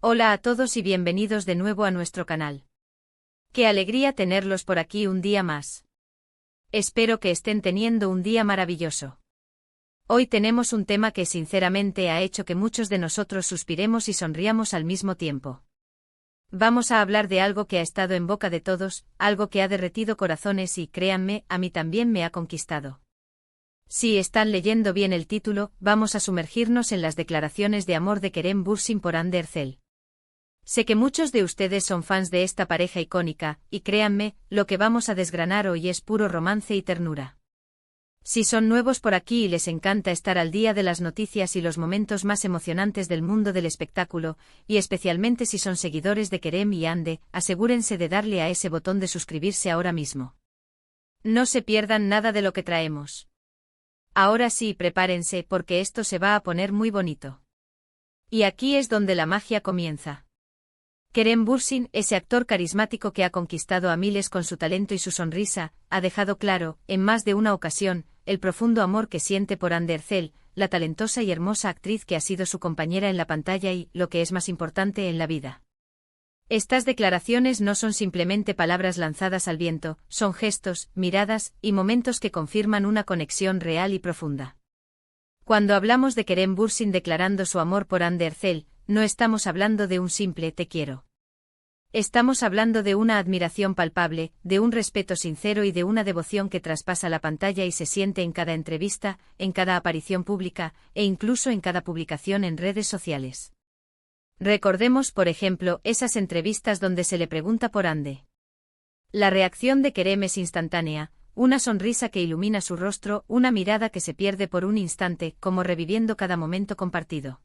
Hola a todos y bienvenidos de nuevo a nuestro canal. Qué alegría tenerlos por aquí un día más. Espero que estén teniendo un día maravilloso. Hoy tenemos un tema que sinceramente ha hecho que muchos de nosotros suspiremos y sonriamos al mismo tiempo. Vamos a hablar de algo que ha estado en boca de todos, algo que ha derretido corazones y, créanme, a mí también me ha conquistado. Si están leyendo bien el título, vamos a sumergirnos en las declaraciones de amor de Kerem Bürsin por Hande Erçel. Sé que muchos de ustedes son fans de esta pareja icónica, y créanme, lo que vamos a desgranar hoy es puro romance y ternura. Si son nuevos por aquí y les encanta estar al día de las noticias y los momentos más emocionantes del mundo del espectáculo, y especialmente si son seguidores de Kerem y Hande, asegúrense de darle a ese botón de suscribirse ahora mismo. No se pierdan nada de lo que traemos. Ahora sí, prepárense porque esto se va a poner muy bonito. Y aquí es donde la magia comienza. Kerem Bürsin, ese actor carismático que ha conquistado a miles con su talento y su sonrisa, ha dejado claro, en más de una ocasión, el profundo amor que siente por Hande Erçel, la talentosa y hermosa actriz que ha sido su compañera en la pantalla y, lo que es más importante, en la vida. Estas declaraciones no son simplemente palabras lanzadas al viento, son gestos, miradas y momentos que confirman una conexión real y profunda. Cuando hablamos de Kerem Bürsin declarando su amor por Hande Erçel, no estamos hablando de un simple «te quiero». Estamos hablando de una admiración palpable, de un respeto sincero y de una devoción que traspasa la pantalla y se siente en cada entrevista, en cada aparición pública, e incluso en cada publicación en redes sociales. Recordemos, por ejemplo, esas entrevistas donde se le pregunta por Hande. La reacción de Kerem es instantánea, una sonrisa que ilumina su rostro, una mirada que se pierde por un instante, como reviviendo cada momento compartido.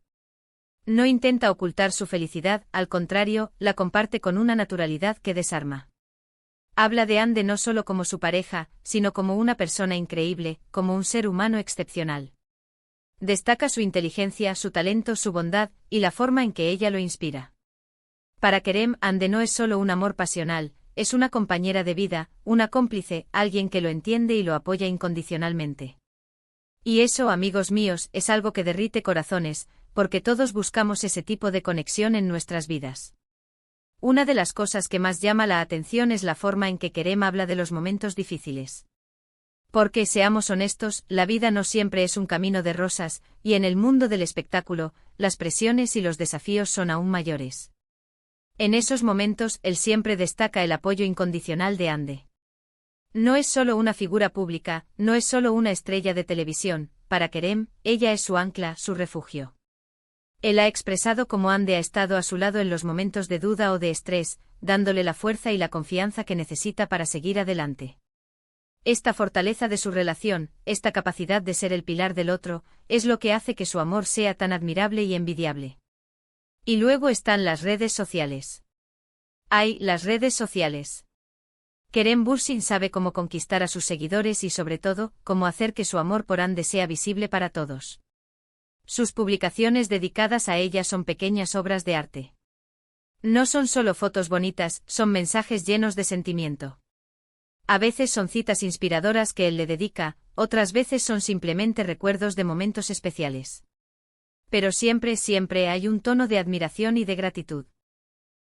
No intenta ocultar su felicidad, al contrario, la comparte con una naturalidad que desarma. Habla de Hande no solo como su pareja, sino como una persona increíble, como un ser humano excepcional. Destaca su inteligencia, su talento, su bondad, y la forma en que ella lo inspira. Para Kerem, Hande no es solo un amor pasional, es una compañera de vida, una cómplice, alguien que lo entiende y lo apoya incondicionalmente. Y eso, amigos míos, es algo que derrite corazones, porque todos buscamos ese tipo de conexión en nuestras vidas. Una de las cosas que más llama la atención es la forma en que Kerem habla de los momentos difíciles. Porque, seamos honestos, la vida no siempre es un camino de rosas, y en el mundo del espectáculo, las presiones y los desafíos son aún mayores. En esos momentos, él siempre destaca el apoyo incondicional de Hande. No es solo una figura pública, no es solo una estrella de televisión, para Kerem, ella es su ancla, su refugio. Él ha expresado cómo Hande ha estado a su lado en los momentos de duda o de estrés, dándole la fuerza y la confianza que necesita para seguir adelante. Esta fortaleza de su relación, esta capacidad de ser el pilar del otro, es lo que hace que su amor sea tan admirable y envidiable. Y luego están las redes sociales. ¡Ay, las redes sociales! Kerem Bürsin sabe cómo conquistar a sus seguidores y sobre todo, cómo hacer que su amor por Hande sea visible para todos. Sus publicaciones dedicadas a ella son pequeñas obras de arte. No son solo fotos bonitas, son mensajes llenos de sentimiento. A veces son citas inspiradoras que él le dedica, otras veces son simplemente recuerdos de momentos especiales. Pero siempre, siempre hay un tono de admiración y de gratitud.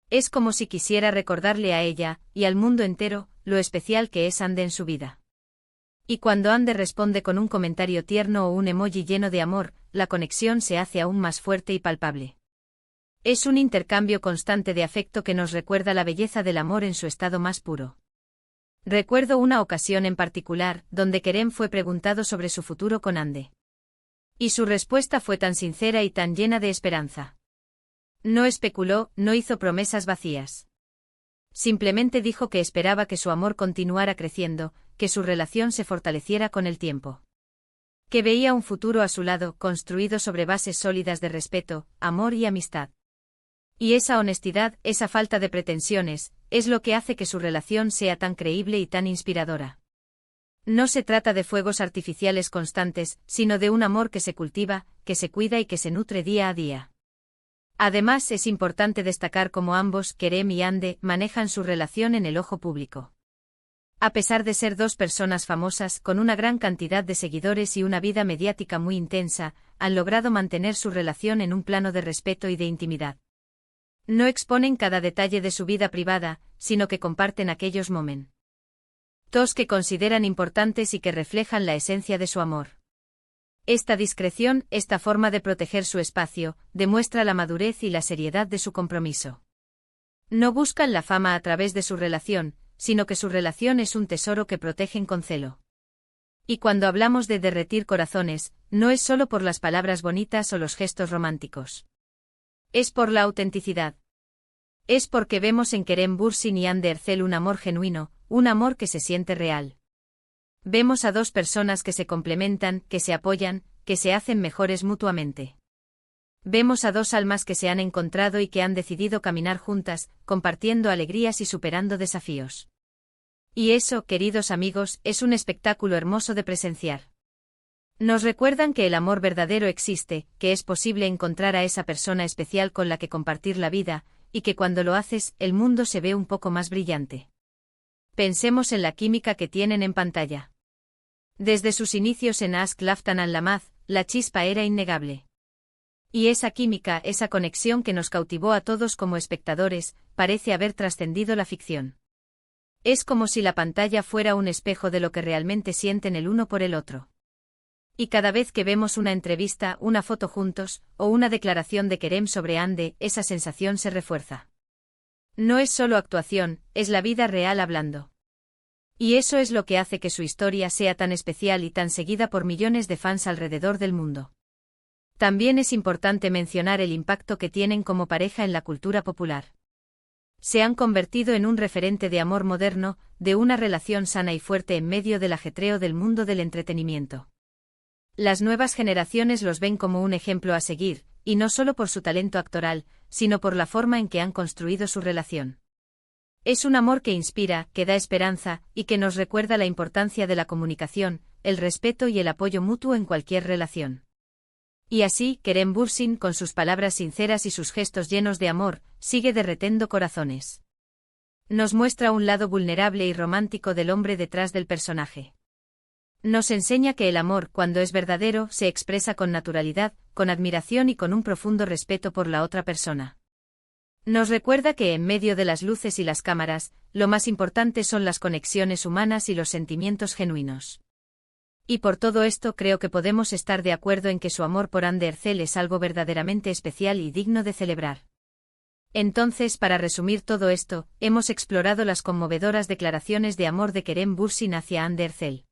Es como si quisiera recordarle a ella, y al mundo entero, lo especial que es Hande en su vida. Y cuando Hande responde con un comentario tierno o un emoji lleno de amor, la conexión se hace aún más fuerte y palpable. Es un intercambio constante de afecto que nos recuerda la belleza del amor en su estado más puro. Recuerdo una ocasión en particular, donde Kerem fue preguntado sobre su futuro con Hande. Y su respuesta fue tan sincera y tan llena de esperanza. No especuló, no hizo promesas vacías. Simplemente dijo que esperaba que su amor continuara creciendo, que su relación se fortaleciera con el tiempo. Que veía un futuro a su lado, construido sobre bases sólidas de respeto, amor y amistad. Y esa honestidad, esa falta de pretensiones, es lo que hace que su relación sea tan creíble y tan inspiradora. No se trata de fuegos artificiales constantes, sino de un amor que se cultiva, que se cuida y que se nutre día a día. Además, es importante destacar cómo ambos, Kerem y Hande, manejan su relación en el ojo público. A pesar de ser dos personas famosas, con una gran cantidad de seguidores y una vida mediática muy intensa, han logrado mantener su relación en un plano de respeto y de intimidad. No exponen cada detalle de su vida privada, sino que comparten aquellos momentos que consideran importantes y que reflejan la esencia de su amor. Esta discreción, esta forma de proteger su espacio, demuestra la madurez y la seriedad de su compromiso. No buscan la fama a través de su relación, sino que su relación es un tesoro que protegen con celo. Y cuando hablamos de derretir corazones, no es solo por las palabras bonitas o los gestos románticos. Es por la autenticidad. Es porque vemos en Kerem Bürsin y Hande Erçel un amor genuino, un amor que se siente real. Vemos a dos personas que se complementan, que se apoyan, que se hacen mejores mutuamente. Vemos a dos almas que se han encontrado y que han decidido caminar juntas, compartiendo alegrías y superando desafíos. Y eso, queridos amigos, es un espectáculo hermoso de presenciar. Nos recuerdan que el amor verdadero existe, que es posible encontrar a esa persona especial con la que compartir la vida, y que cuando lo haces, el mundo se ve un poco más brillante. Pensemos en la química que tienen en pantalla. Desde sus inicios en Aşk Laftan Anlamaz, la chispa era innegable. Y esa química, esa conexión que nos cautivó a todos como espectadores, parece haber trascendido la ficción. Es como si la pantalla fuera un espejo de lo que realmente sienten el uno por el otro. Y cada vez que vemos una entrevista, una foto juntos, o una declaración de Kerem sobre Hande, esa sensación se refuerza. No es solo actuación, es la vida real hablando. Y eso es lo que hace que su historia sea tan especial y tan seguida por millones de fans alrededor del mundo. También es importante mencionar el impacto que tienen como pareja en la cultura popular. Se han convertido en un referente de amor moderno, de una relación sana y fuerte en medio del ajetreo del mundo del entretenimiento. Las nuevas generaciones los ven como un ejemplo a seguir, y no solo por su talento actoral, sino por la forma en que han construido su relación. Es un amor que inspira, que da esperanza, y que nos recuerda la importancia de la comunicación, el respeto y el apoyo mutuo en cualquier relación. Y así, Kerem Bürsin, con sus palabras sinceras y sus gestos llenos de amor, sigue derretiendo corazones. Nos muestra un lado vulnerable y romántico del hombre detrás del personaje. Nos enseña que el amor, cuando es verdadero, se expresa con naturalidad, con admiración y con un profundo respeto por la otra persona. Nos recuerda que en medio de las luces y las cámaras, lo más importante son las conexiones humanas y los sentimientos genuinos. Y por todo esto creo que podemos estar de acuerdo en que su amor por Hande Erçel es algo verdaderamente especial y digno de celebrar. Entonces, para resumir todo esto, hemos explorado las conmovedoras declaraciones de amor de Kerem Bürsin hacia Hande Erçel.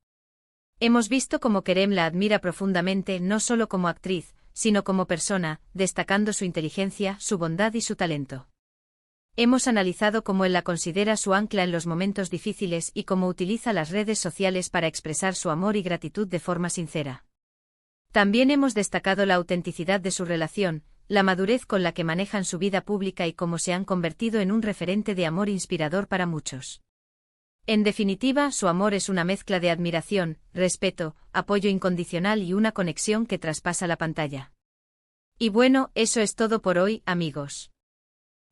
Hemos visto cómo Kerem la admira profundamente no solo como actriz, sino como persona, destacando su inteligencia, su bondad y su talento. Hemos analizado cómo él la considera su ancla en los momentos difíciles y cómo utiliza las redes sociales para expresar su amor y gratitud de forma sincera. También hemos destacado la autenticidad de su relación, la madurez con la que manejan su vida pública y cómo se han convertido en un referente de amor inspirador para muchos. En definitiva, su amor es una mezcla de admiración, respeto, apoyo incondicional y una conexión que traspasa la pantalla. Y bueno, eso es todo por hoy, amigos.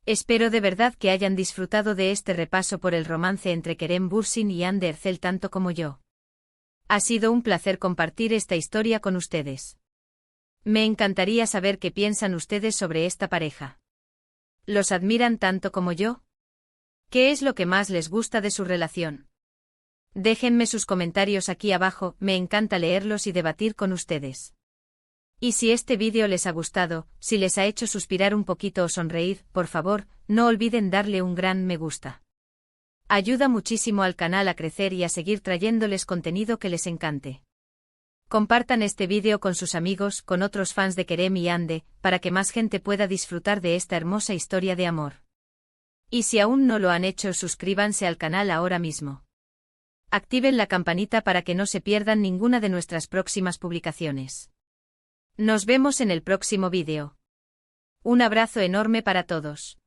Espero de verdad que hayan disfrutado de este repaso por el romance entre Kerem Bürsin y Hande Erçel tanto como yo. Ha sido un placer compartir esta historia con ustedes. Me encantaría saber qué piensan ustedes sobre esta pareja. ¿Los admiran tanto como yo? ¿Qué es lo que más les gusta de su relación? Déjenme sus comentarios aquí abajo, me encanta leerlos y debatir con ustedes. Y si este vídeo les ha gustado, si les ha hecho suspirar un poquito o sonreír, por favor, no olviden darle un gran me gusta. Ayuda muchísimo al canal a crecer y a seguir trayéndoles contenido que les encante. Compartan este vídeo con sus amigos, con otros fans de Kerem y Hande, para que más gente pueda disfrutar de esta hermosa historia de amor. Y si aún no lo han hecho, suscríbanse al canal ahora mismo. Activen la campanita para que no se pierdan ninguna de nuestras próximas publicaciones. Nos vemos en el próximo vídeo. Un abrazo enorme para todos.